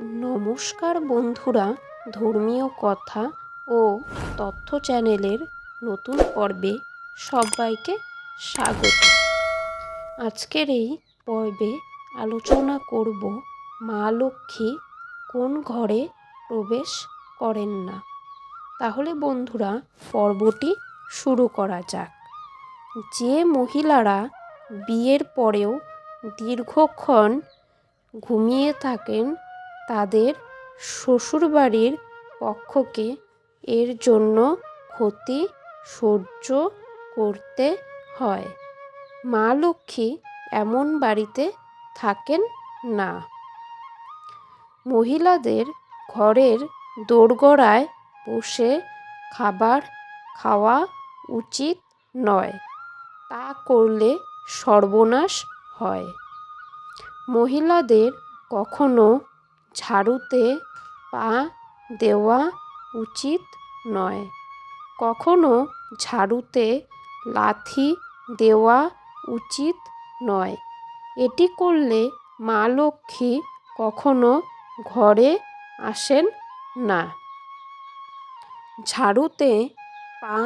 নমস্কার বন্ধুরা, ধর্মীয় কথা ও তথ্য চ্যানেলের নতুন পর্বে সবাইকে স্বাগত। আজকের এই পর্বে আলোচনা করব মা লক্ষ্মী কোন ঘরে প্রবেশ করেন না। তাহলে বন্ধুরা পর্বটি শুরু করা যাক। যে মহিলারা বিয়ের পরেও দীর্ঘক্ষণ ঘুমিয়ে থাকেন তাদের শ্বশুরবাড়ির পক্ষকে এর জন্য ক্ষতি সহ্য করতে হয়। মা লক্ষ্মী এমন বাড়িতে থাকেন না। মহিলাদের ঘরের দোরগোড়ায় বসে খাবার খাওয়া উচিত নয়, তা করলে সর্বনাশ হয়। মহিলাদের কখনো ঝাড়ুতে পা দেওয়া উচিত নয়, কখনো ঝাড়ুতে লাথি দেওয়া উচিত নয়। এটি করলে মা লক্ষ্মী কখনো ঘরে আসেন না। ঝাড়ুতে পা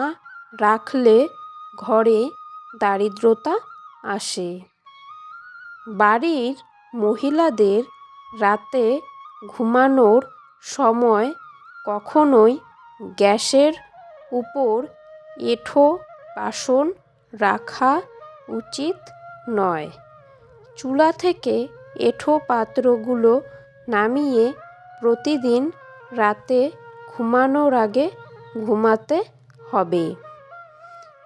রাখলে ঘরে দারিদ্রতা আসে। বাড়ির মহিলাদের রাতে ঘুমানোর সময় কখনোই গ্যাসের উপর এঁঠো বাসন রাখা উচিত নয়। চুলা থেকে এঁঠো পাত্রগুলো নামিয়ে প্রতিদিন রাতে ঘুমানোর আগে ঘুমাতে হবে।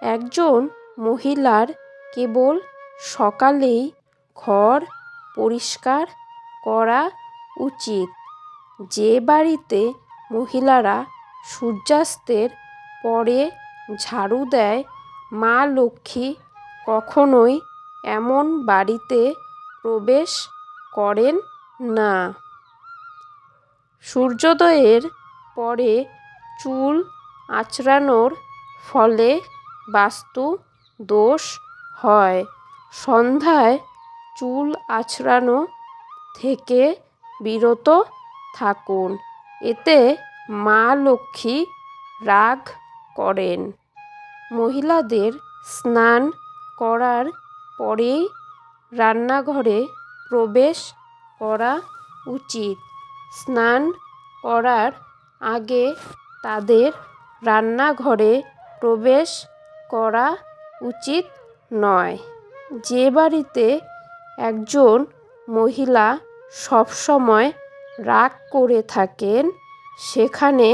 একজন মহিলার কেবল সকালেই ঘর পরিষ্কার করা উচিত। যে বাড়িতে মহিলারা সূর্যাস্তের পরে ঝাড়ু দেয়, মা লক্ষ্মী কখনোই এমন বাড়িতে প্রবেশ করেন না। সূর্যোদয়ের পরে চুল আঁচড়ানোর ফলে বাস্তু দোষ হয়। সন্ধ্যায় চুল আঁচড়ানো থেকে বিরত থাকুন, এতে মা লক্ষ্মী রাগ করেন। মহিলাদের স্নান করার পরেই রান্নাঘরে প্রবেশ করা উচিত। স্নান করার আগে তাদের রান্নাঘরে প্রবেশ করা উচিত নয়। যে বাড়িতে একজন মহিলা সবসময় রাগ করে থাকেন, সেখানে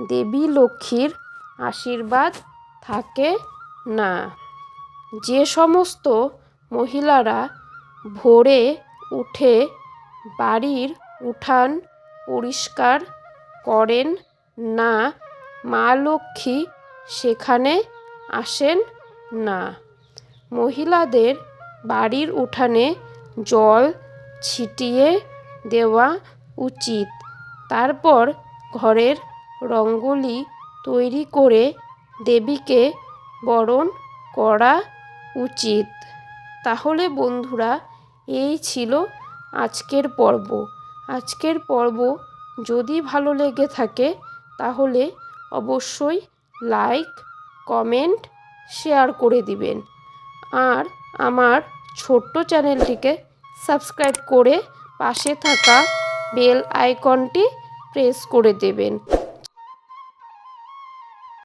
দেবী লক্ষ্মীর আশীর্বাদ থাকে না। যে সমস্ত মহিলারা ভোরে উঠে বাড়ির উঠান পরিষ্কার করেন না, মা লক্ষ্মী সেখানে আসেন না। মহিলাদের বাড়ির উঠানে জল ছিটিয়ে দেওয়া উচিত। তারপর ঘরের রঙ্গোলি তৈরি করে দেবীকে বরণ করা উচিত। তাহলে বন্ধুরা এই ছিল আজকের পর্ব। আজকের পর্ব যদি ভালো লেগে থাকে তাহলে অবশ্যই লাইক, কমেন্ট, শেয়ার করে দিবেন। আর আমার ছোট্ট চ্যানেলটিকে সাবস্ক্রাইব করে পাশে থাকা বেল আইকনটি প্রেস করে দেবেন।